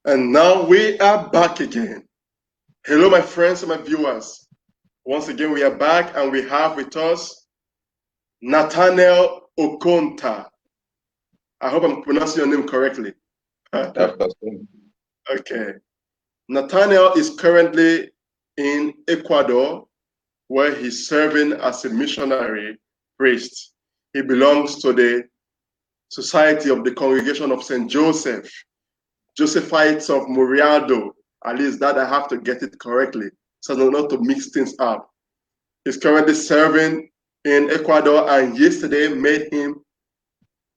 And now we are back again. Hello, my friends and my viewers. Once again, we are back and we have with us Nathaniel Okonta. I hope I'm pronouncing your name correctly. Okay. Nathaniel is currently in Ecuador, where he's serving as a missionary priest. He belongs to the Society of the Congregation of St. Joseph, Josephites of Muriado. At least that I have to get it correctly, so not to mix things up. He's currently serving in Ecuador, and yesterday made him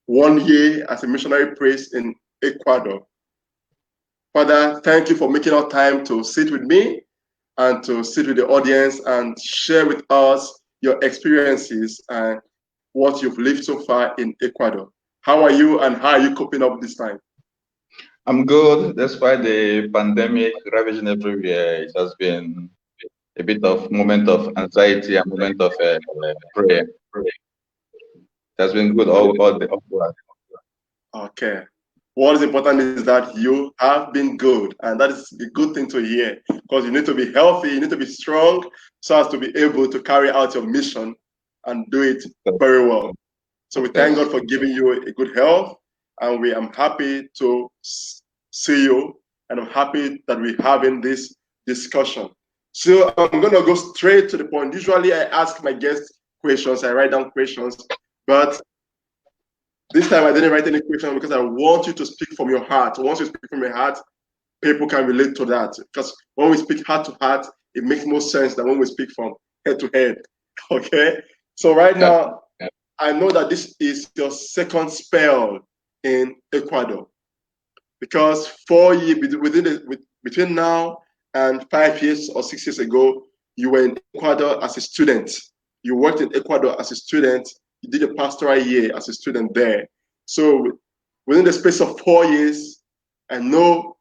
1 year as a missionary priest in Ecuador. Father, thank you for making our time to sit with me and to sit with the audience and share with us your experiences and what you've lived so far in Ecuador. How are you and how are you coping up this time? I'm good. Despite the pandemic ravaging everywhere, it has been a bit of moment of anxiety and moment of prayer. It has been good all the. Okay. What is important is that you have been good, and that is a good thing to hear, because you need to be healthy, you need to be strong, so as to be able to carry out your mission and do it very well. So we thank God for giving you a good health, and we am happy to see you, and I'm happy that we're having this discussion. So I'm going to go straight to the point. Usually I ask my guests questions, I write down questions, but this time I didn't write any question because I want you to speak from your heart. Once you speak from your heart, people can relate to that. Because when we speak heart to heart, it makes more sense than when we speak from head to head. Okay? So right now, I know that this is your second spell in Ecuador. Because 4 years, between now and 5 years or 6 years ago, you were in Ecuador as a student. You worked in Ecuador as a student. You did a pastoral year as a student there. So within the space of 4 years, I know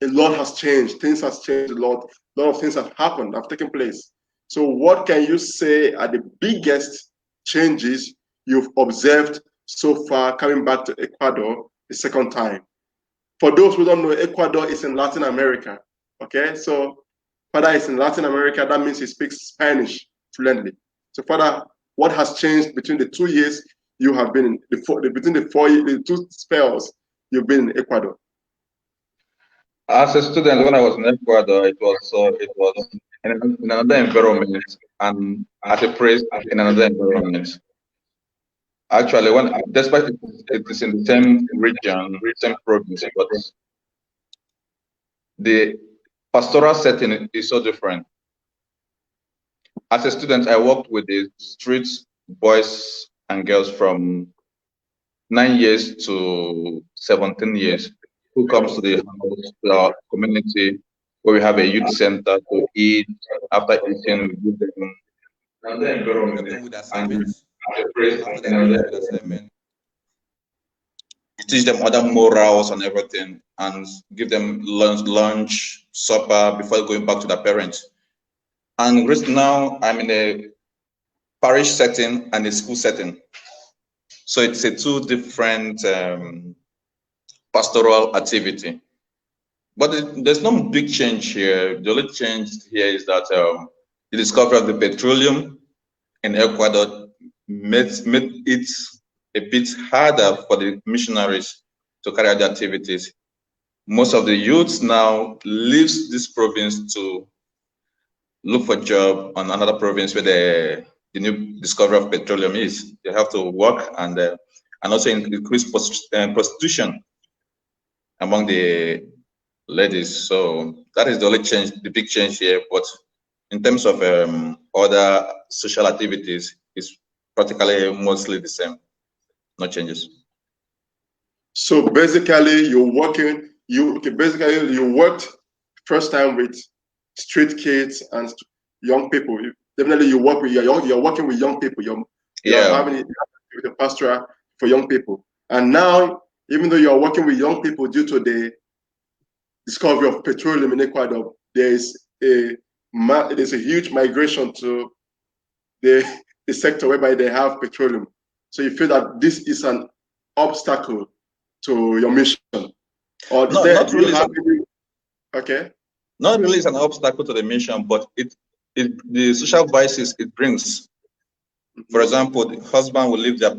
a lot has changed. Things has changed a lot. A lot of things have happened, have taken place. So what can you say are the biggest changes you've observed so far coming back to Ecuador the second time? For those who don't know, Ecuador is in Latin America. Okay, so Father is in Latin America. That means he speaks Spanish fluently. So Father, what has changed between the 2 years you have been in, between the 2 spells you've been in Ecuador? As a student, when I was in Ecuador, it was in another environment, and as a priest in another environment. Actually, despite it is in the same region, same province, but the pastoral setting is so different. As a student, I worked with the street boys and girls from 9 years to 17 years who comes to the house, to our community, where we have a youth center to eat. After eating, we give them another environment with and assignments. after that, we teach them other morals and everything, and give them lunch, supper before going back to their parents. And right now, I'm in a parish setting and a school setting. So it's a two different pastoral activity. But there's no big change here. The only change here is that the discovery of the petroleum in Ecuador made it a bit harder for the missionaries to carry out the activities. Most of the youths now leaves this province to look for a job on another province where the new discovery of petroleum is. They have to work and also increase prostitution among the ladies. So that is the only change, the big change here. But in terms of other social activities, it's practically mostly the same. No changes. So basically, you worked first time with street kids and young people. Definitely, you're working with young people. You're having it with a pastoral for young people. And now, even though you're working with young people due to the discovery of petroleum in Ecuador, there's a huge migration to the sector whereby they have petroleum. So you feel that this is an obstacle to your mission. Or No, do not you really. have any? Okay. Not really is an obstacle to the mission, but the social vices it brings. For example, the husband will leave their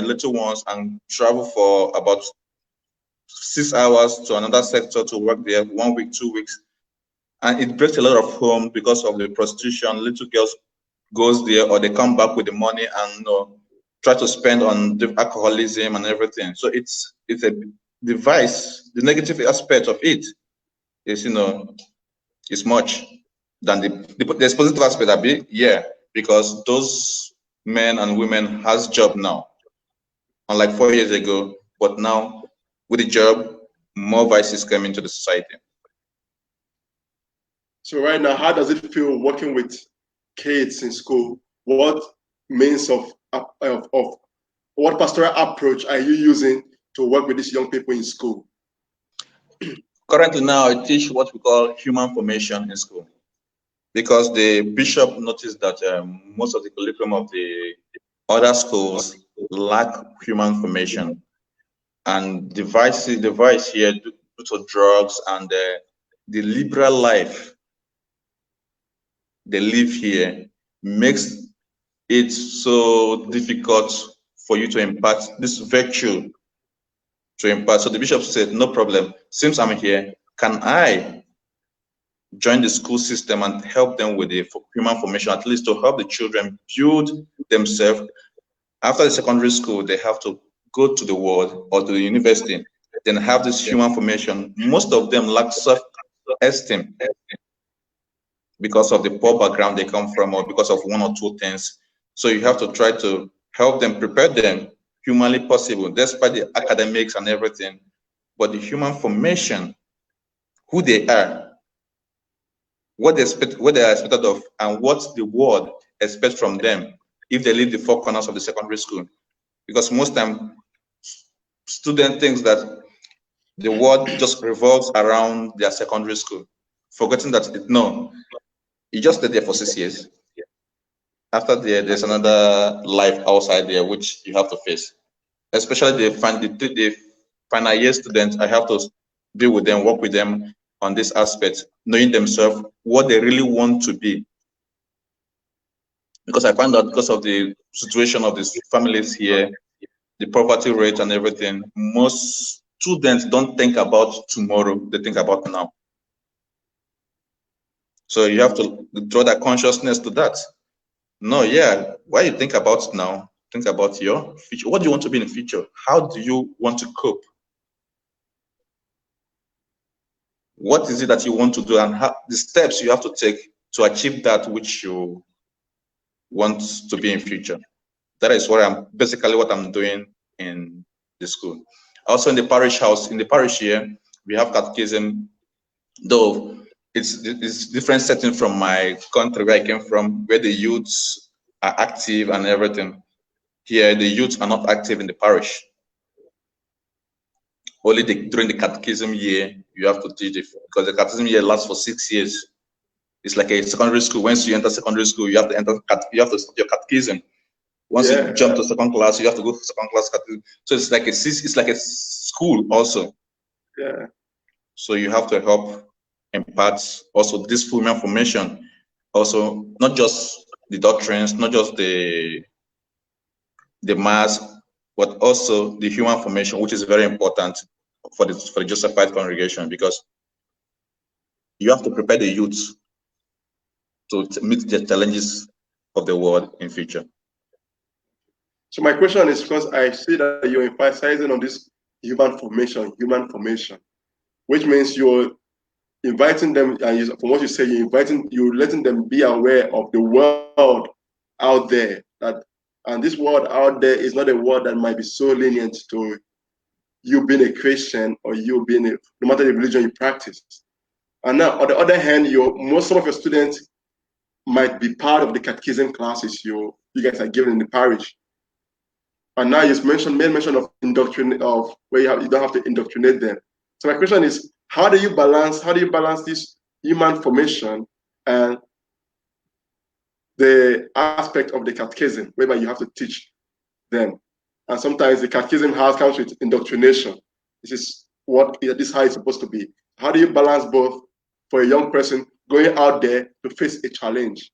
little ones and travel for about 6 hours to another sector to work there 1 week, 2 weeks, and it breaks a lot of homes because of the prostitution. Little girls goes there, or they come back with the money and try to spend on the alcoholism and everything. So it's a device. The negative aspect of it is is much than there's positive aspect a bit, yeah, because those men and women has job now, unlike 4 years ago. But now with the job, more vices come into the society. So right now, how does it feel working with kids in school? What means of what pastoral approach are you using to work with these young people in school? Currently now, I teach what we call human formation in school, because the bishop noticed that most of the curriculum of the other schools lack human formation, and the vice here due to drugs and the liberal life they live here makes it so difficult for you to impart this virtue to impart. So the bishop said, no problem, since I'm here, can I join the school system and help them with the human formation, at least to help the children build themselves. After the secondary school, they have to go to the world or to the university, then have this human formation. Most of them lack self-esteem because of the poor background they come from, or because of one or two things. So you have to try to help them, prepare them humanly possible, despite the academics and everything. But the human formation, who they are, what they are expected of, and what the world expects from them if they leave the four corners of the secondary school. Because most time, student thinks that the world just revolves around their secondary school, forgetting that no, you just stay there for 6 years. After there's another life outside there which you have to face. Especially the final year students, I have to be with them, work with them on this aspect, knowing themselves what they really want to be. Because I find that because of the situation of these families here, the poverty rate and everything, most students don't think about tomorrow, they think about now. So you have to draw that consciousness to that. No, yeah, why you think about now? Think about your future. What do you want to be in the future? How do you want to cope? What is it that you want to do, and how, the steps you have to take to achieve that which you want to be in future? That is what I'm doing in the school. Also in the parish house, in the parish here, we have catechism, though it's different setting from my country where I came from, where the youths are active and everything. Here, the youths are not active in the parish. Only during the catechism year, you have to teach it, because the catechism year lasts for 6 years. It's like a secondary school. Once you enter secondary school, you have to start your catechism. Once you jump to second class, you have to go to second class catechism. So it's like a school also. Yeah. So you have to help impart also this human formation, also not just the doctrines, not just the mass, but also the human formation, which is very important for the Josephite congregation, because you have to prepare the youth to meet the challenges of the world in future. So my question is, because I see that you're emphasizing on this human formation, which means you're inviting them, and from what you say, you're letting them be aware of the world out there, and this world out there is not a world that might be so lenient to you being a Christian, or you being no matter the religion you practice. And now, on the other hand, some of your students might be part of the catechism classes you guys are giving in the parish. And now you made mention of where you don't have to indoctrinate them. So my question is, how do you balance this human formation and the aspect of the catechism, whereby you have to teach them? And sometimes the catechism comes with indoctrination. what this is how it's supposed to be. How do you balance both for a young person going out there to face a challenge?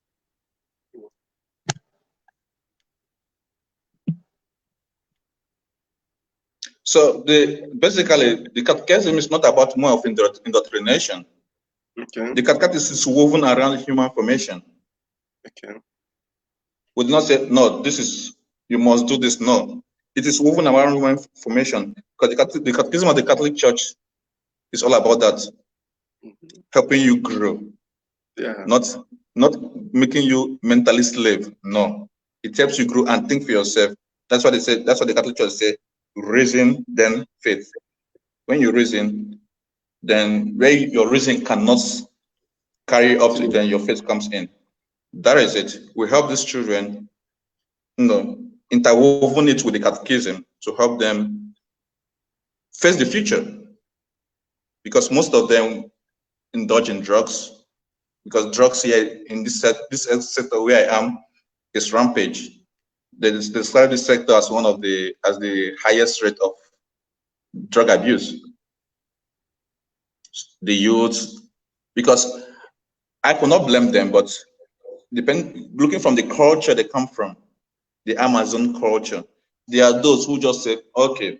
So basically the catechism is not about more of indoctrination. Okay. The catechism is woven around human formation. Okay. We do not say no. This is you must do this. No, it is woven around human formation because the catechism of the Catholic Church is all about that, helping you grow. Yeah. Not making you mentally slave. No, it helps you grow and think for yourself. That's what they say. That's what the Catholic Church say. Reason, then faith. When you reason, then where your reason cannot carry up to, then your faith comes in. That is it. We help these children, interwoven it with the catechism to help them face the future. Because most of them indulge in drugs. Because drugs here in this sector where I am is rampage. They describe this sector as one of the highest rate of drug abuse. The youth, because I could not blame them, but looking from the culture they come from, the Amazon culture, there are those who just say, okay,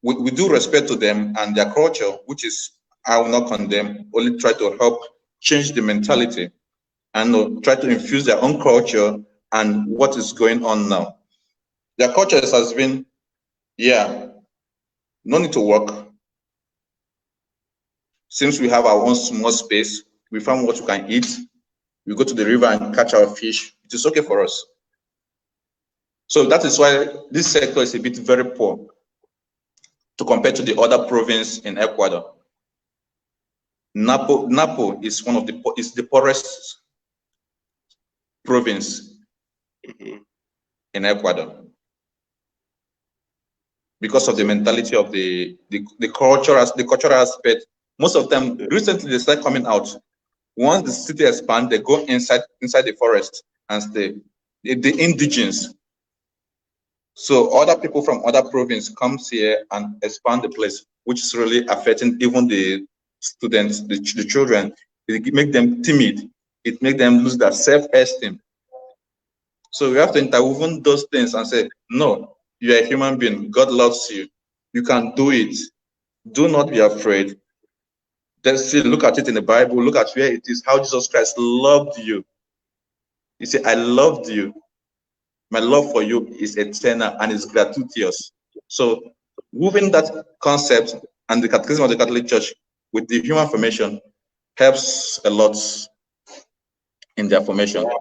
we do respect to them and their culture, which is, I will not condemn, only try to help change the mentality and try to infuse their own culture and what is going on now. Their culture has been, yeah, no need to work. Since we have our own small space, we find what we can eat. We go to the river and catch our fish. It is okay for us. So that is why this sector is a bit very poor to compare to the other province in Ecuador. Napo is the poorest province in Ecuador because of the mentality of the cultural aspect. Most of them recently they start coming out. Once the city expands, they go inside the forest and stay. The indigenous. So other people from other province comes here and expand the place, which is really affecting even the students, the children. It make them timid. It make them lose their self-esteem. So we have to interwoven those things and say, no, you're a human being. God loves you. You can do it. Do not be afraid. Let's see, look at it in the Bible. Look at where it is, how Jesus Christ loved you. He said, I loved you. My love for you is eternal and is gratuitous. So moving that concept and the catechism of the Catholic Church with the human formation helps a lot in their formation. Wow.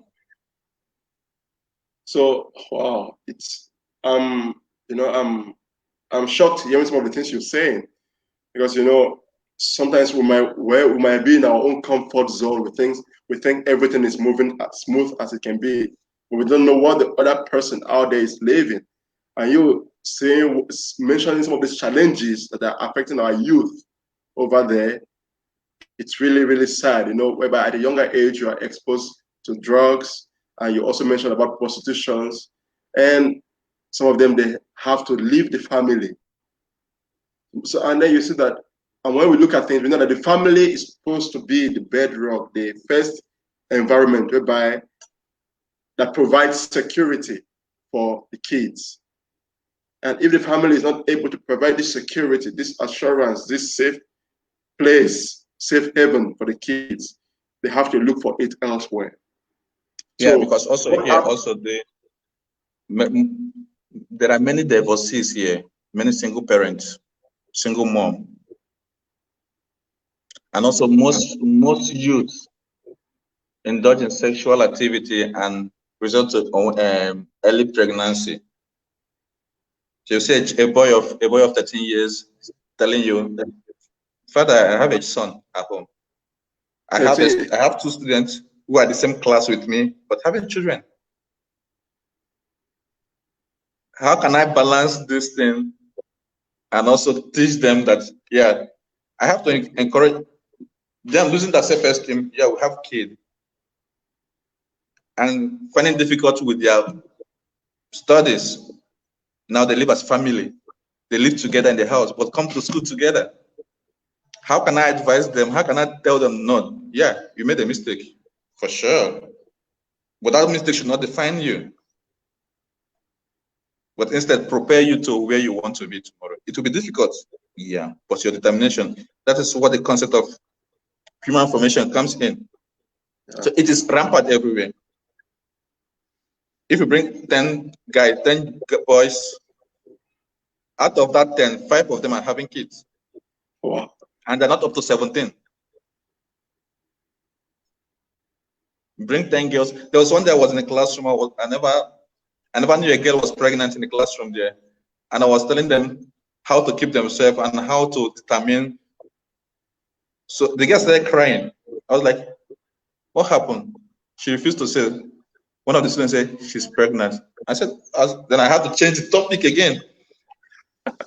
So wow, it's I'm shocked hearing some of the things you're saying, because sometimes we might be in our own comfort zone. We think everything is moving as smooth as it can be, but we don't know what the other person out there is living. And you mentioning some of these challenges that are affecting our youth over there. It's really, really sad, whereby at a younger age you are exposed to drugs, and you also mentioned about prostitutions, and some of them, they have to leave the family. So, and then you see that, and when we look at things, we know that the family is supposed to be the bedrock, the first environment whereby that provides security for the kids. And if the family is not able to provide this security, this assurance, this safe place, safe haven for the kids, they have to look for it elsewhere. Yeah, So, because also here, there are many divorcees here, many single parents, single mom, and also most youth indulge in sexual activity and result to early pregnancy. So you say a boy of 13 years telling you, Father, I have a son at home. I have two students who are the same class with me, but having children. How can I balance this thing and also teach them that, yeah, I have to encourage them losing their self-esteem. Yeah, we have kids and finding difficulty with their studies. Now they live as family. They live together in the house, but come to school together. How can I advise them? How can I tell them, no, yeah, you made a mistake, for sure. But that mistake should not define you. But instead, prepare you to where you want to be tomorrow. It will be difficult, yeah, but your determination, that is what the concept of human formation comes in. Yeah. So it is rampant everywhere. If you bring 10 guys, 10 boys, out of that 10, 5 of them are having kids. Wow. And they're not up to 17. Bring 10 girls. There was one day I was in a classroom. I never knew a girl was pregnant in the classroom there. And I was telling them how to keep themselves and how to determine. So the girl started crying. I was like, what happened? She refused to say. One of the students said, she's pregnant. I said, then I had to change the topic again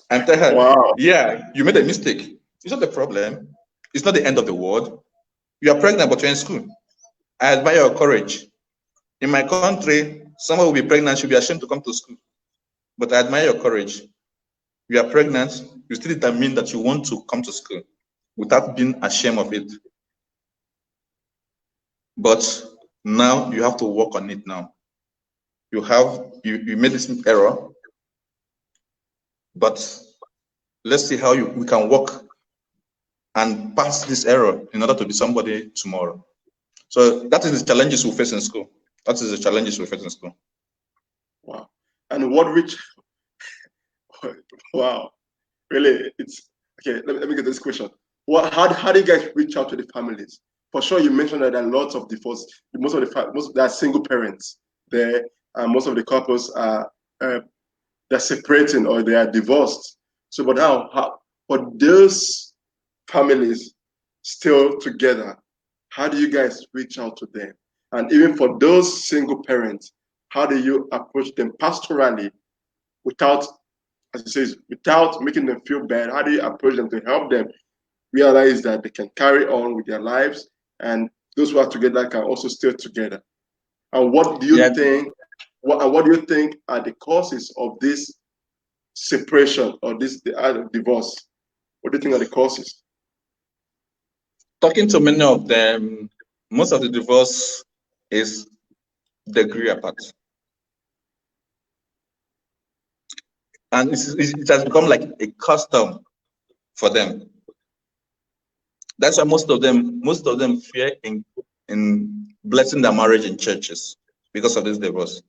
and tell her, wow, yeah, you made a mistake. It's not the problem. It's not the end of the world. You are pregnant, but you're in school. I admire your courage. In my country, someone will be pregnant, should be ashamed to come to school. But I admire your courage. You are pregnant, you still determine that you want to come to school without being ashamed of it. But now you have to work on it now. You made this error, but let's see how we can work and pass this error in order to be somebody tomorrow. So that is the challenges we face in school. That is the challenges we face in school. Wow. And what wow. Really, it's, okay, let me get this question. How do you guys reach out to the families? For sure, you mentioned that there are lots of divorce. Most of there are single parents there, and most of the couples are they're separating or they are divorced. So, but how for those families still together, how do you guys reach out to them? And even for those single parents, how do you approach them pastorally without, as it says, without making them feel bad? How do you approach them to help them realize that they can carry on with their lives, and those who are together can also stay together? And what do you think? What do you think are the causes of this separation or this divorce? What do you think are the causes? Talking to many of them, most of the divorce is degree apart. And it has become like a custom for them. That's why most of them fear in blessing their marriage in churches because of this divorce.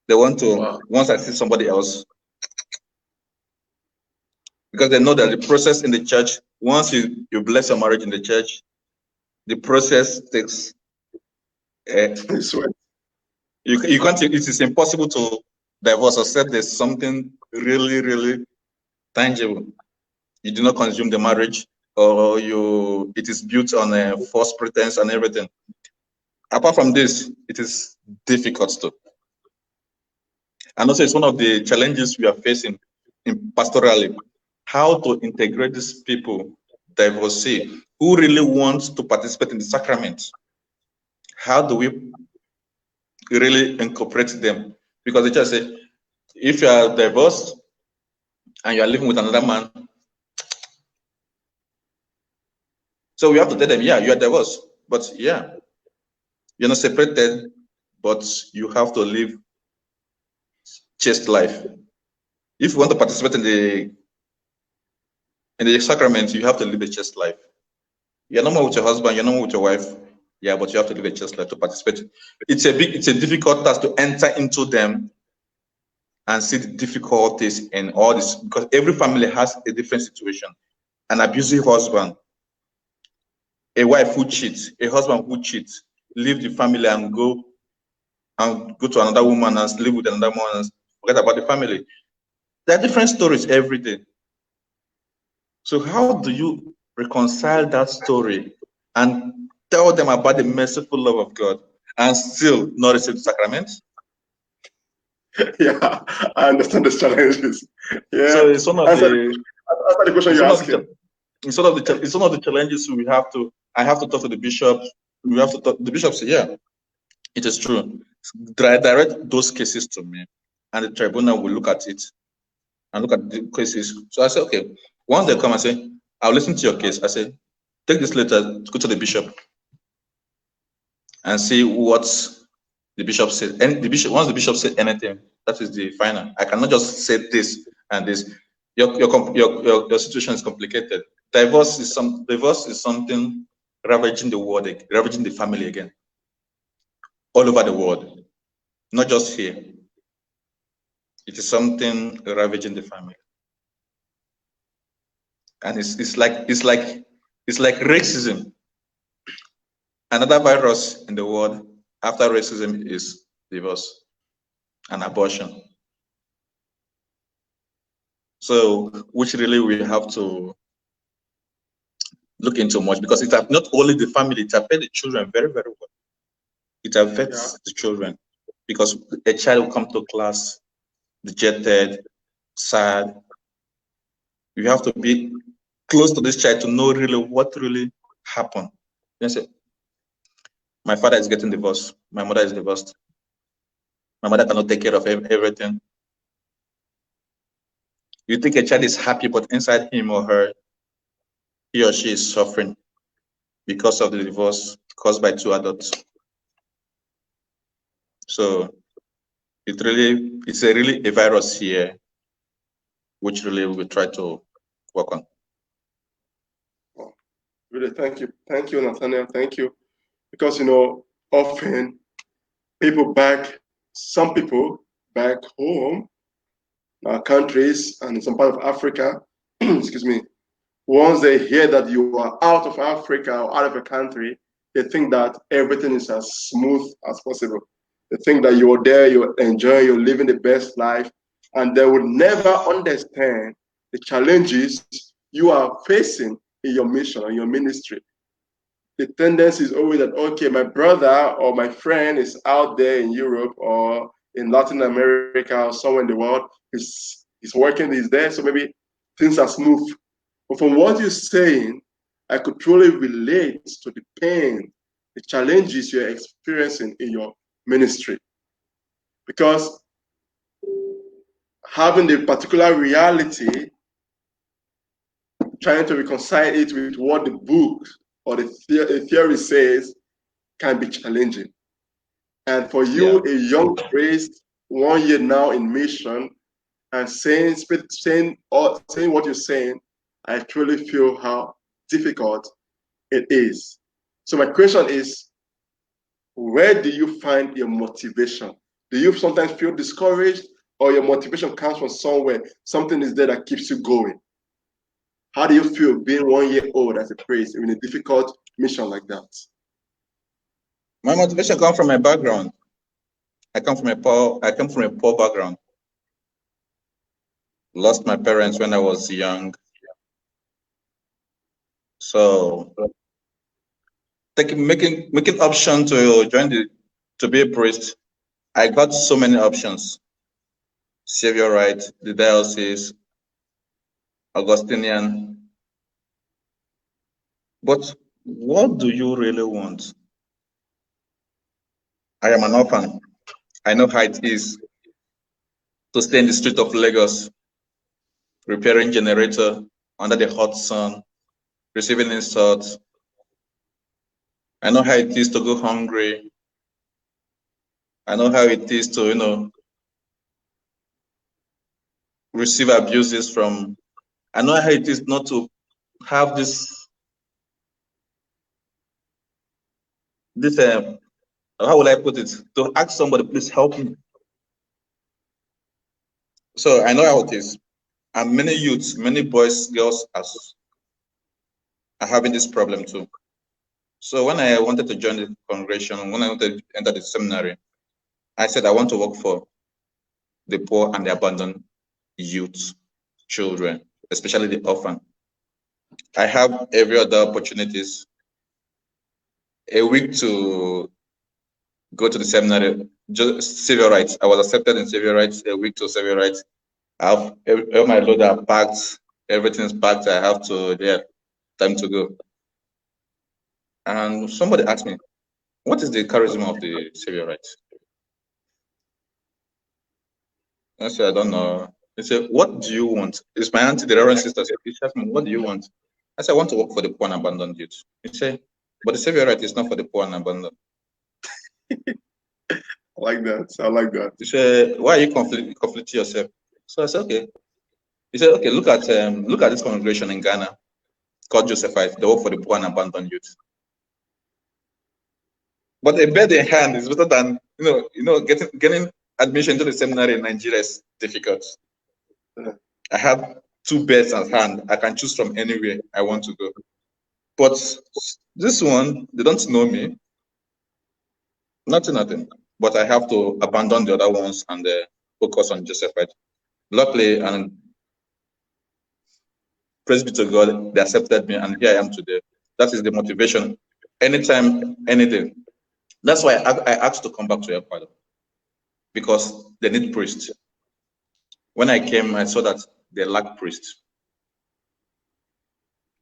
They want to, wow, once I see somebody else, because they know that the process in the church, once you bless your marriage in the church, the process takes you can't, it is impossible to divorce except there's something really, really tangible. You do not consume the marriage, or it is built on a false pretense and everything. Apart from this, it is difficult to. And also it's one of the challenges we are facing in pastorally, how to integrate these people, divorcee, who really wants to participate in the sacrament. How do we really incorporate them? Because the church say, if you are divorced and you are living with another man, so we have to tell them, yeah, you are divorced, but yeah, you're not separated, but you have to live chaste life. If you want to participate in the sacrament, you have to live a chaste life. You're no more with your husband, you're no more with your wife, yeah, but you have to live a chaste life to participate. It's a difficult task to enter into them and see the difficulties in all this, because every family has a different situation. An abusive husband, a wife who cheats, a husband who cheats, leave the family and go to another woman and live with another woman and forget about the family. There are different stories every day. So how do you reconcile that story and tell them about the merciful love of God and still not receive the sacrament? Yeah, I understand the challenges. Yeah. So it's one of the question you're asking. It's one of the challenges I have to talk to the bishops. We have to talk, the bishops say, yeah, it is true. Direct those cases to me, and the tribunal will look at it and look at the cases. So I said, okay, once they come and say, I'll listen to your case. I said, take this letter, go to the bishop and see what the bishop said. And the bishop, once the bishop said anything, that is the final. I cannot just say this and this. Your situation is complicated. Divorce is something ravaging the world, ravaging the family again, all over the world, not just here. It is something ravaging the family, and it's like racism. Another virus in the world after racism is divorce and abortion. So, which really we have to look into much, because it affects not only the family, it affects the children very, very well. It affects the children, because a child will come to class dejected, sad. You have to be close to this child to know really what really happened. You say, my father is getting divorced, my mother is divorced, my mother cannot take care of everything. You think a child is happy, but inside him or her, he or she is suffering because of the divorce caused by two adults. So it's really a virus here, which really we try to work on. Really, thank you, Nathaniel, thank you, because often some people back home, our countries, and in some part of Africa, excuse me, once they hear that you are out of Africa or out of a country, they think that everything is as smooth as possible. They think that you're there, you're enjoying, you're living the best life, and they will never understand the challenges you are facing in your mission or your ministry. The tendency is always that, okay, my brother or my friend is out there in Europe or in Latin America or somewhere in the world. He's working, he's there, so maybe things are smooth. But from what you're saying, I could truly relate to the pain, the challenges you're experiencing in your ministry. Because having the particular reality, trying to reconcile it with what the book or the theory says, can be challenging. And for you, a young priest, 1 year now in mission, and saying what you're saying, I truly feel how difficult it is. So my question is, where do you find your motivation? Do you sometimes feel discouraged, or your motivation comes from somewhere? Something is there that keeps you going. How do you feel being 1 year old as a priest in a difficult mission like that? My motivation comes from my background. I come from a poor background. Lost my parents when I was young. So making option to be a priest, I got so many options. Savior right, the diocese, Augustinian. But what do you really want? I am an orphan. I know how it is to stay in the street of Lagos, repairing generator under the hot sun, receiving insults. I know how it is to go hungry. I know how it is to, receive abuses from. I know how it is not to have this how will I put it? To ask somebody, please help me. So I know how it is. And many youths, many boys, girls are having this problem too. So when I wanted to join the congregation, when I wanted to enter the seminary, I said I want to work for the poor and the abandoned youth, children, especially the orphan. I have every other opportunities. A week to go to the seminary, just civil rights. I was accepted in civil rights, a week to civil rights. I have all my load are packed, everything's packed. I have time to go. And somebody asked me, what is the charisma of the civil rights? I said, I don't know. He said, what do you want? It's my auntie, the Reverend sister. She asked me, what do you want? I said, I want to work for the poor and abandoned youth. He said, but the Savior right is not for the poor and abandoned. I like that. I like that. He said, why are you conflicting yourself? So I said, okay. He said, okay, look at this congregation in Ghana called Josephite. They work for the poor and abandoned youth. But a bed in hand is better than getting admission to the seminary in Nigeria is difficult. I have 2 beds at hand. I can choose from anywhere I want to go. But this one, they don't know me. Nothing. But I have to abandon the other ones and focus on Josephite. Luckily, and praise be to God, they accepted me, and here I am today. That is the motivation. Anytime, anything. That's why I asked to come back to Ecuador, because they need priests. When I came, I saw that they lack priests.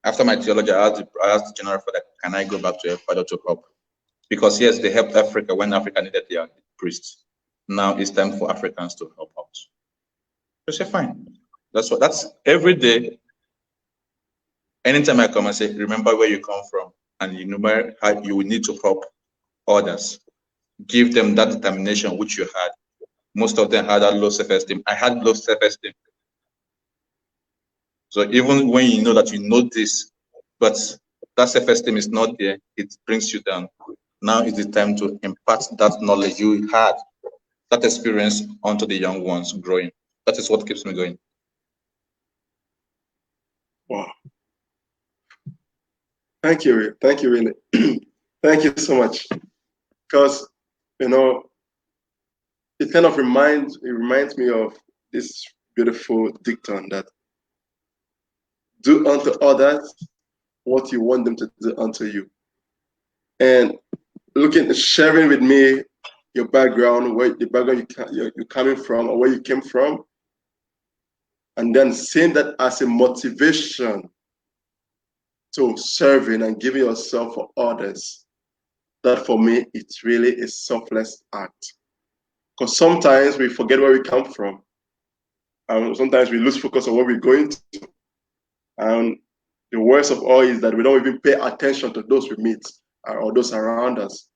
After my theology, I asked the general father, can I go back to Ecuador to help? Because yes, they helped Africa when Africa needed their priests. Now it's time for Africans to help out. I say, fine. That's every day. Anytime I come, I say, remember where you come from, and you know how you will need to help others. Give them that determination which you had. Most of them had that low self-esteem. I had low self-esteem. So even when you know that you know this, but that self-esteem is not there, it brings you down. Now is the time to impart that knowledge you had, that experience onto the young ones growing. That is what keeps me going. Wow. Thank you, really. Thank you so much. Because, it kind of reminds me of this beautiful dictum that do unto others what you want them to do unto you. And sharing with me your background, where the background you're coming from, or where you came from, and then seeing that as a motivation to serving and giving yourself for others. That for me, it's really a selfless act. Because sometimes we forget where we come from. And sometimes we lose focus on where we're going to. And the worst of all is that we don't even pay attention to those we meet or those around us.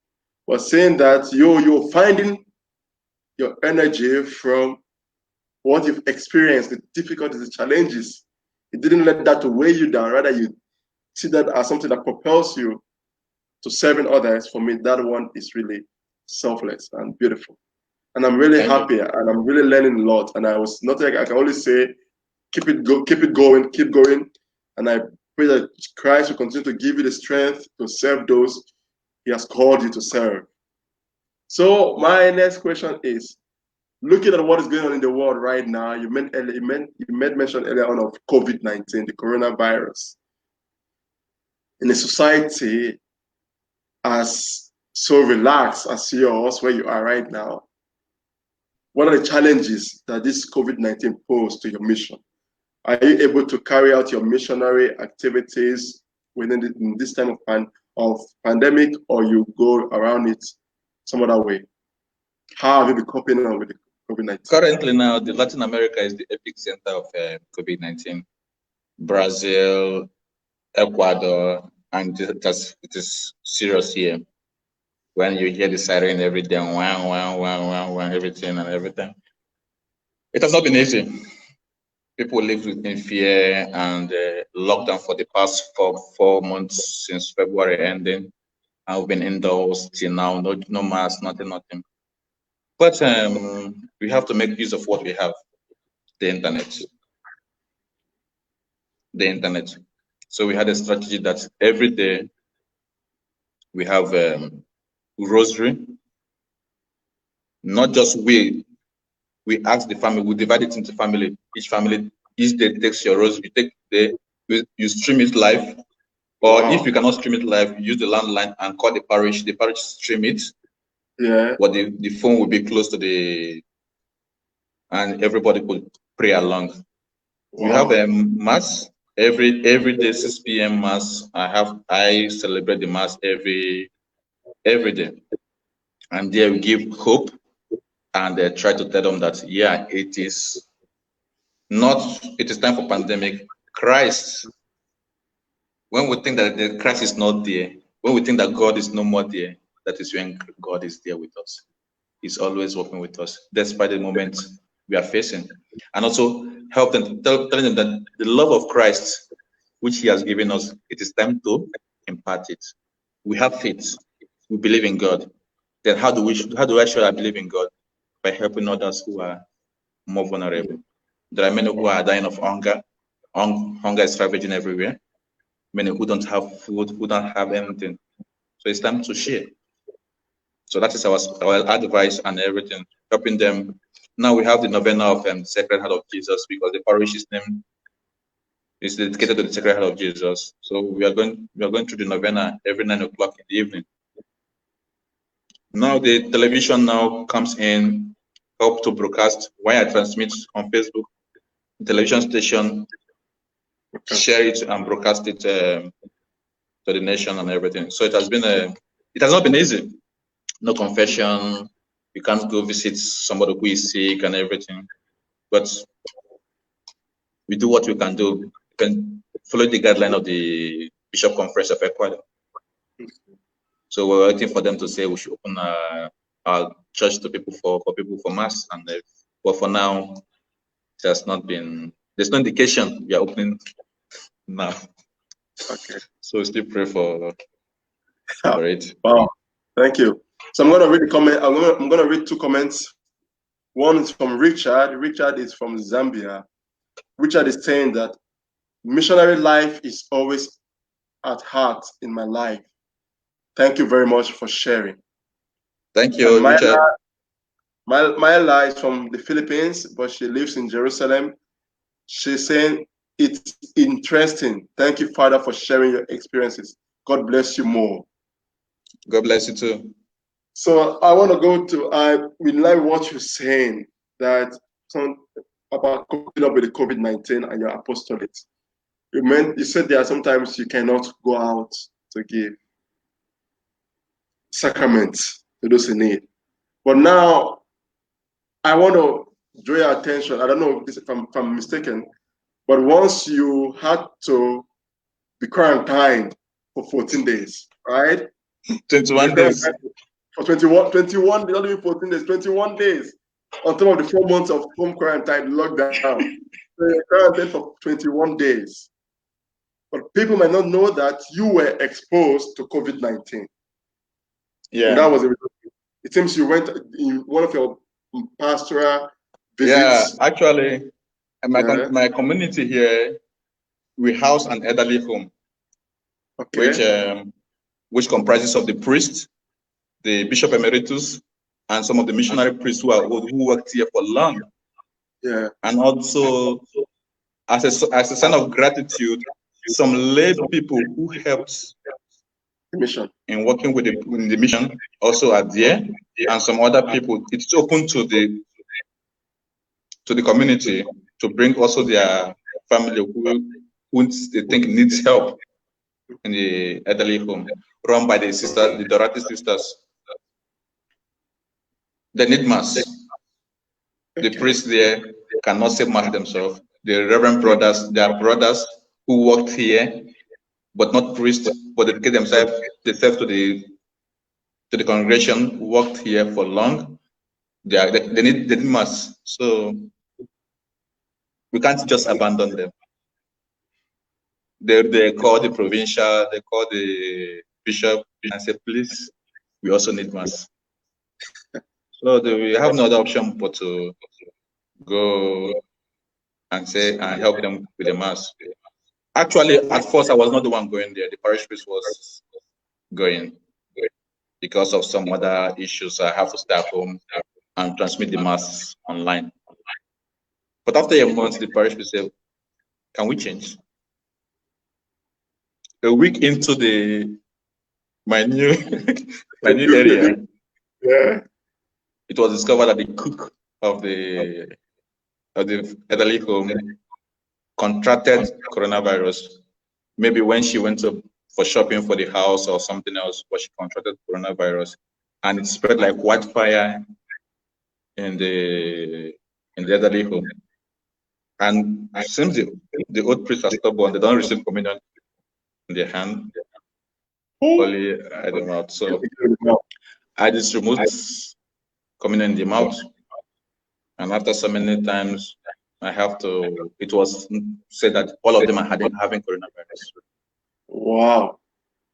But saying that you're finding your energy from what you've experienced, the difficulties, the challenges. You didn't let that to weigh you down. Rather, you see that as something that propels you to serving others. For me, that one is really selfless and beautiful. And I'm really happy, and I'm really learning a lot. And I can only say, keep it going, keep going. And I pray that Christ will continue to give you the strength to serve those He has called you to serve. So my next question is, looking at what is going on in the world right now, you made mention earlier on of COVID-19, the coronavirus. In a society as so relaxed as yours, where you are right now, what are the challenges that this COVID-19 poses to your mission? Are you able to carry out your missionary activities in this time of pandemic, or you go around it some other way? How have you been coping on with the COVID-19? Currently now, the Latin America is the epicenter of COVID-19. Brazil, Ecuador, and it is serious here. When you hear the siren every day, everything and everything. It has not been easy. People live in fear and lockdown for the past four months since February ending. I've been indoors till now, no mask, nothing. But we have to make use of what we have, the internet. So we had a strategy that every day we have rosary. Not just we ask the family, we divide it into family. Each day takes your rosary. You stream it live, or if you cannot stream it live, use the landline and call the parish. The parish stream it. Yeah. But the phone will be close to and everybody could pray along. Wow. We have a mass every day, 6 p.m. mass. I celebrate the mass every day, and there we give hope and try to tell them that it is Not it is time for pandemic. Christ, when we think that the Christ is not there, when we think that God is no more there, that is when God is there with us. He's always working with us, despite the moments we are facing. And also help them, telling them that the love of Christ, which He has given us, it is time to impart it. We have faith. We believe in God. Then how do I show I believe in God? By helping others who are more vulnerable. There are many who are dying of hunger. Hunger is ravaging everywhere. Many who don't have food, who don't have anything. So it's time to share. So that is our advice and everything, helping them. Now we have the novena of Sacred Heart of Jesus, because the parish's name is dedicated to the Sacred Heart of Jesus. So we are going through the novena every 9 o'clock in the evening. Now the television now comes in, help to broadcast why I transmit on Facebook. The television station share it and broadcast it to the nation and everything. So it has not been easy. No confession. You can't go visit somebody who is sick and everything. But we do what we can do. We can follow the guideline of the Bishop Conference of Ecuador. So we're waiting for them to say we should open our church to people for mass, and but for now, it has not been. There's no indication we are opening now. Okay. So still pray for it. Wow. Thank you. So I'm going to read the comment. I'm going to read two comments. One is from Richard. Richard is from Zambia. Richard is saying that missionary life is always at heart in my life. Thank you very much for sharing. Thank you, Richard. Myla is from the Philippines, but she lives in Jerusalem. She's saying it's interesting. Thank you, Father, for sharing your experiences. God bless you more. God bless you too. So I want to go to, we like what you're saying, that about coping up with the COVID-19 and your apostolate. You said there are sometimes you cannot go out to give sacraments to those in need. But now I want to draw your attention. I don't know if I'm mistaken, but once you had to be quarantined for 14 days, right? 21 days. For 21 days, not even 14 days, 21 days on top of the 4 months of home quarantine lockdown. So you're quarantined for 21 days. But people might not know that you were exposed to COVID-19. Yeah. And that was it seems you went in one of your pastoral visits. Yeah, actually, my community here, we house an elderly home, which comprises of the priest, the bishop emeritus, and some of the missionary priests who worked here for long. Yeah. And also, as a sign of gratitude, some lay people who helped mission in working with the mission also are there, and some other people. It's open to the community to bring also their family who they think needs help in the elderly home, run by the Dorati sisters. They need mass. The priests there cannot say mass themselves. The reverend brothers, they are brothers who worked here, but not priests, but dedicate themselves to the congregation, worked here for long. They need mass. So we can't just abandon them. They call the provincial, they call the bishop and say, please, we also need mass. So we have no other option but to go and say and help them with the mass. Actually, at first I was not the one going there. The parish priest was going because of some other issues. I have to stay at home and transmit the mass online. But after a month, the parish priest said, can we change? A week into my new area, yeah, it was discovered that the cook of the elderly home contracted coronavirus. Maybe when she went for shopping for the house or something else, but she contracted coronavirus, and it spread like wildfire in the elderly home. And since the old priests are stubborn, they don't receive communion in their hand. Only I don't know. So I just removed communion in the mouth. And after so many times, I have to, it was said that all of them are having coronavirus. Wow.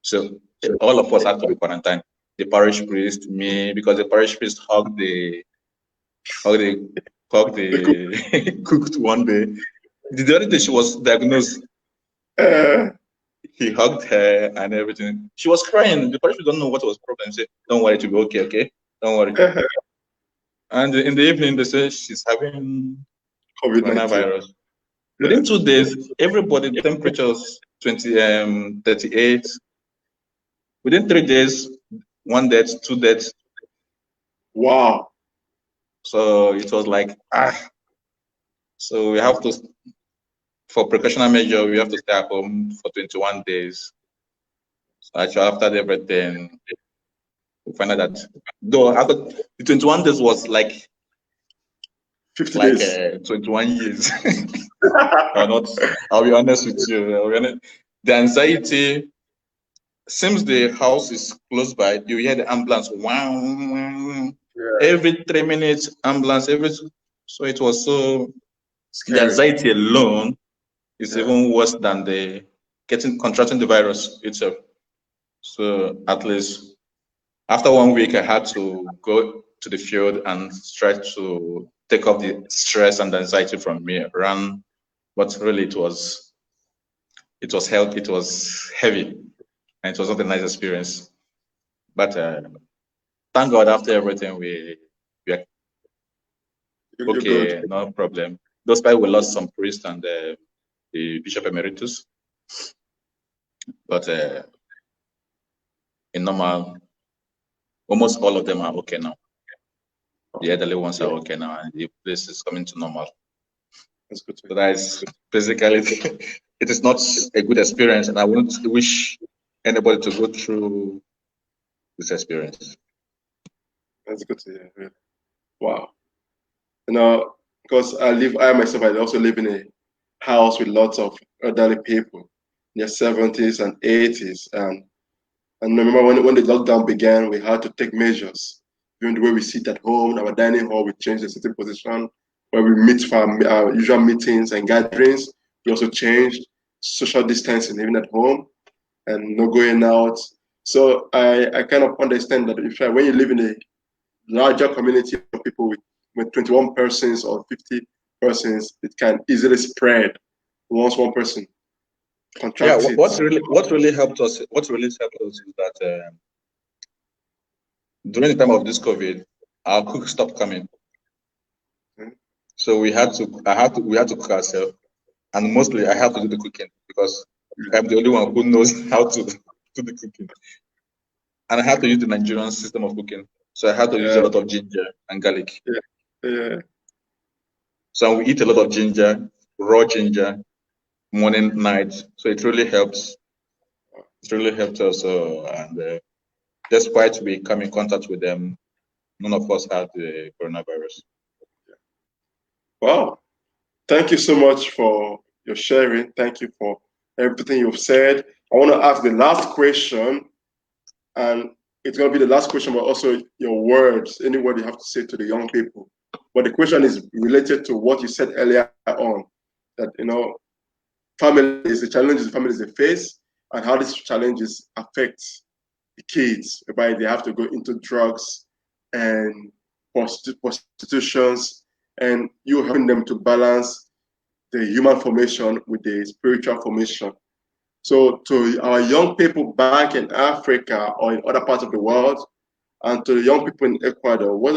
So all of us had to be quarantined. The parish priest, me, because the parish priest hugged the cooked one day. The other day she was diagnosed. He hugged her and everything. She was crying. The parish priest don't know what was the problem. He said, "Don't worry, to be okay, okay? Don't worry." And in the evening, they say she's having coronavirus. Within 2 days, everybody temperatures 38. Within 3 days, 1 death, 2 deaths. Wow. So it was like, so we have to, for precautionary measure, we have to stay at home for 21 days. So actually, after everything, we find out that, though after the 21 days was like 50 days. 21 years. I'll be honest with you. The anxiety, since the house is close by, you hear the ambulance, wow, every 3 minutes, ambulance, so it was so scary. The anxiety alone is even worse than the contracting the virus itself. So at least after 1 week, I had to go to the field and try to take off the stress and anxiety from me around. But really, it was heavy, and it was not a nice experience. But thank God, after everything, we are okay, no problem. Despite we lost some priests and the Bishop Emeritus, but in normal, almost all of them are okay now. The elderly ones are okay now, and the place is coming to normal. That's good. So that is basically it is not a good experience, and I wouldn't wish anybody to go through this experience. That's good to hear. Really. Wow. Because I myself also live in a house with lots of elderly people in their 70s and 80s. And remember when the lockdown began, we had to take measures. Even the way we sit at home, our dining hall, we changed the sitting position. Where we meet for our usual meetings and gatherings, we also changed social distancing, even at home, and no going out. So I kind of understand that when you live in a larger community of people with 21 persons or 50 persons, it can easily spread once one person contracts it. What really helped us is that during the time of this COVID, our cook stopped coming. So we had to cook ourselves, and mostly I have to do the cooking because I'm the only one who knows how to do the cooking, and I have to use the Nigerian system of cooking. So I had to use a lot of ginger and garlic. So we eat a lot of ginger, raw ginger, morning, night. So it really helps. It really helped us. And despite we come in contact with them, none of us had the coronavirus. Wow. Thank you so much for your sharing. Thank you for everything you've said. I want to ask the last question, and it's going to be the last question, but also your words, any word you have to say to the young people. But the question is related to what you said earlier on, that, families, the challenges families they face, and how these challenges affect the kids, whereby they have to go into drugs and prostitutions, and you helping them to balance the human formation with the spiritual formation. So to our young people back in Africa or in other parts of the world, and to the young people in Ecuador, what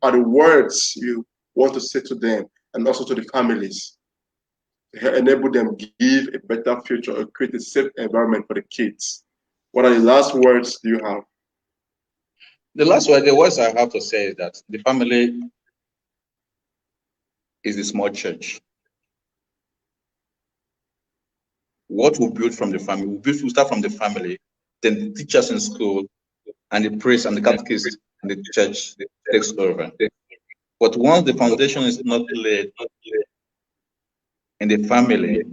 are the words you want to say to them, and also to the families, to enable them give a better future or create a safe environment for the kids? What are the last words you have? The words I have to say is that the family is a small church. What we build from the family, we start from the family, then the teachers in school, and the priest and the catechist and the church takes over. But once the foundation is not laid, in the family,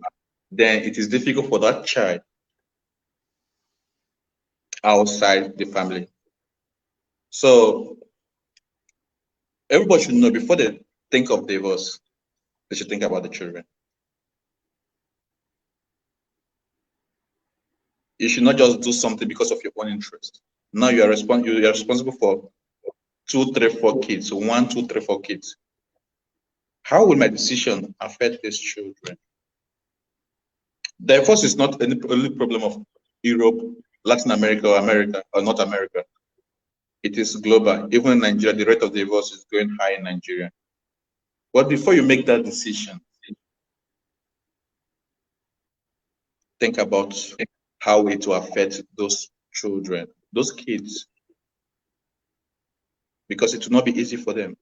then it is difficult for that child outside the family. So everybody should know before they think of divorce, they should think about the children. You should not just do something because of your own interest. Now you are responsible for 2, 3, 4 kids. So 1, 2, 3, 4 kids. How will my decision affect these children? Divorce is not any only problem of Europe, Latin America, or North America. It is global. Even in Nigeria, the rate of divorce is going high in Nigeria. But before you make that decision, think about how it will affect those children, those kids, because it will not be easy for them.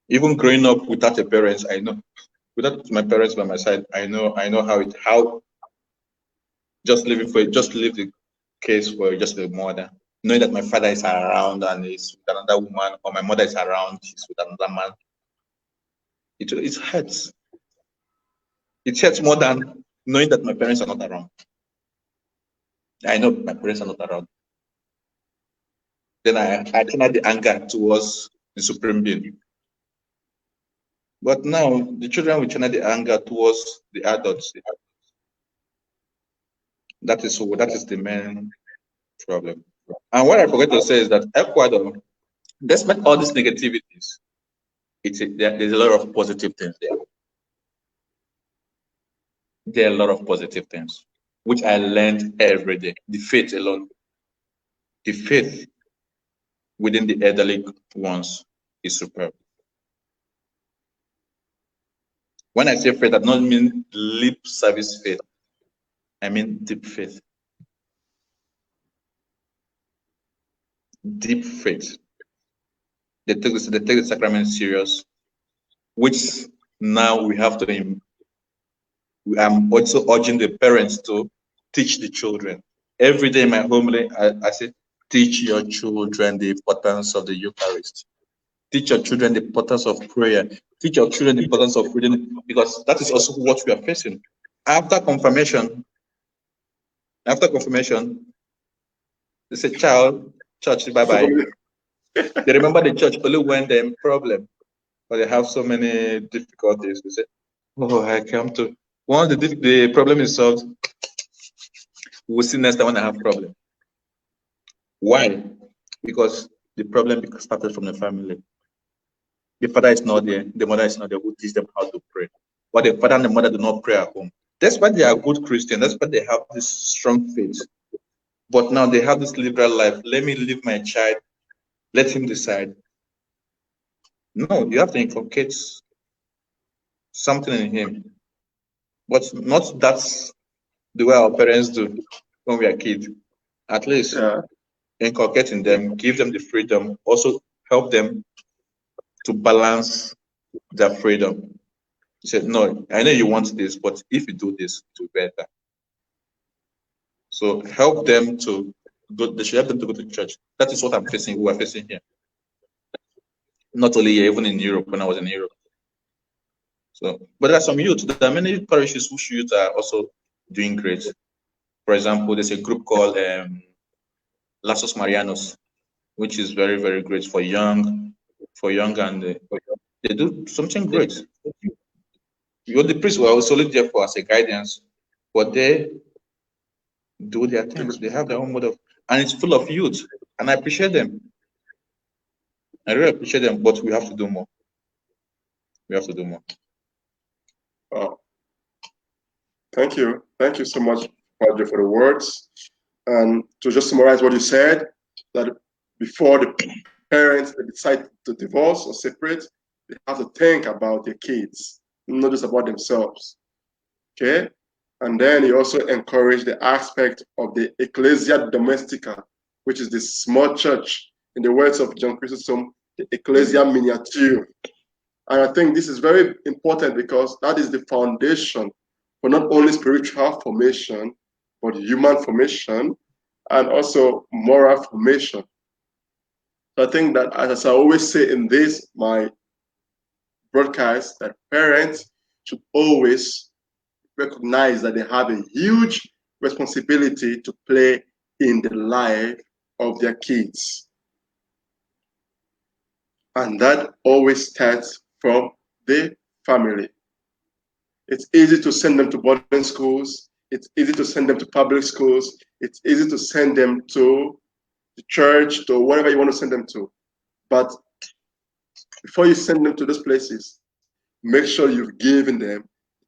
Even growing up without a parents, I know, without my parents by my side, I know how just leave the case for just a mother, knowing that my father is around and is with another woman, or my mother is around, she's with another man. It hurts. It hurts more than knowing that my parents are not around. I know my parents are not around. Then I channel the anger towards the supreme being. But now the children will channel the anger towards the adults. That is the main problem. And what I forgot to say is that Ecuador, despite all these negativities, there's a lot of positive things there. There are a lot of positive things, which I learned every day. The faith alone, the faith within the elderly ones is superb. When I say faith, I don't mean lip service faith. I mean deep faith. Deep faith. They take the sacrament serious, which now we have to. I'm also urging the parents to teach the children. Every day in my homily, I say, teach your children the importance of the Eucharist. Teach your children the importance of prayer. Teach your children the importance of reading, because that is also what we are facing. After confirmation, they say, child, church, bye-bye. They remember the church only when they're in problem, but they have so many difficulties. They say, oh, I come to, once the problem is solved, we'll see next time when I have problem. Why? Because the problem started from the family. The father is not there, the mother is not there, who teach them how to pray. But the father and the mother do not pray at home. That's why they are good Christians. That's why they have this strong faith. But now they have this liberal life. Let me leave my child. Let him decide. No, you have to inculcate something in him. But not that's the way our parents do when we are kids. At least inculcate in them, give them the freedom, also help them to balance their freedom. He said, no, I know you want this, but if you do this, it will be better. So help them to go, they should help them to go to church. That is what I'm facing, we are facing here. Not only here, even in Europe, when I was in Europe. So, but there are some youth, there are many parishes whose youth are also doing great. For example, there's a group called Lazos Marianos, which is very, very great for young and they do something great. The priests were solely there for as a guidance, but they do their things. They have their own mode of, and it's full of youth, and I appreciate them. I really appreciate them, but we have to do more. We have to do more. Oh, thank you so much, Padre, for the words. And to just summarize what you said, that before the parents decide to divorce or separate, they have to think about their kids, not just about themselves. Okay? And then you also encourage the aspect of the Ecclesia Domestica, which is the small church, in the words of John Chrysostom, the Ecclesia Miniature. And I think this is very important because that is the foundation for not only spiritual formation, but human formation and also moral formation. So I think that, as I always say in this, my broadcast that parents should always recognize that they have a huge responsibility to play in the life of their kids. And that always starts from the family. It's easy to send them to boarding schools. It's easy to send them to public schools. It's easy to send them to the church, to whatever you want to send them to. But before you send them to those places, make sure you've given them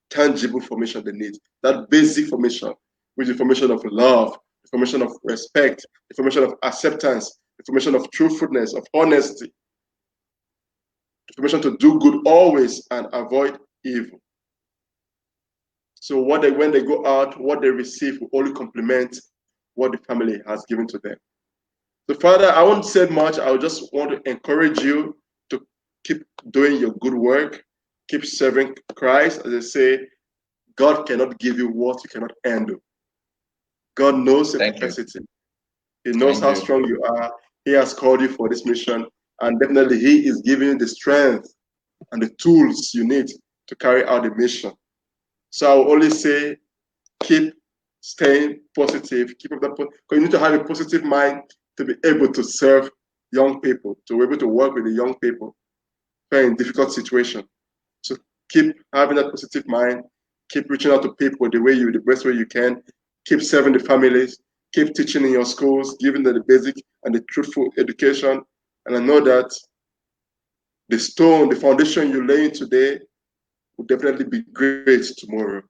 tangible formation they need. That basic formation, which is the formation of love, the formation of respect, the formation of acceptance, the formation of truthfulness, of honesty, the formation to do good always and avoid evil. So when they go out, what they receive will only complement what the family has given to them. So Father, I won't say much. I just want to encourage you to keep doing your good work, keep serving Christ. As I say, God cannot give you what you cannot handle. God knows your capacity. He knows how strong you are. He has called you for this mission. And definitely He is giving you the strength and the tools you need to carry out the mission. So I will only say, keep staying positive. Keep up that, because you need to have a positive mind to be able to serve young people, to be able to work with the young people who are in difficult situations. So keep having that positive mind. Keep reaching out to people the best way you can. Keep serving the families. Keep teaching in your schools, giving them the basic and the truthful education. And I know that the foundation you're laying today will definitely be great tomorrow.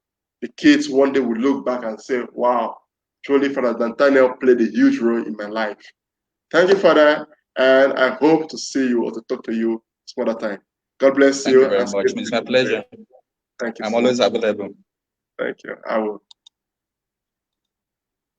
The kids one day will look back and say, wow, truly Father Nathaniel played a huge role in my life. Thank you, Father, and I hope to see you or to talk to you some other time. God bless you. Thank you very much. It's my pleasure. Thank you. I'm always available. Thank you. I will.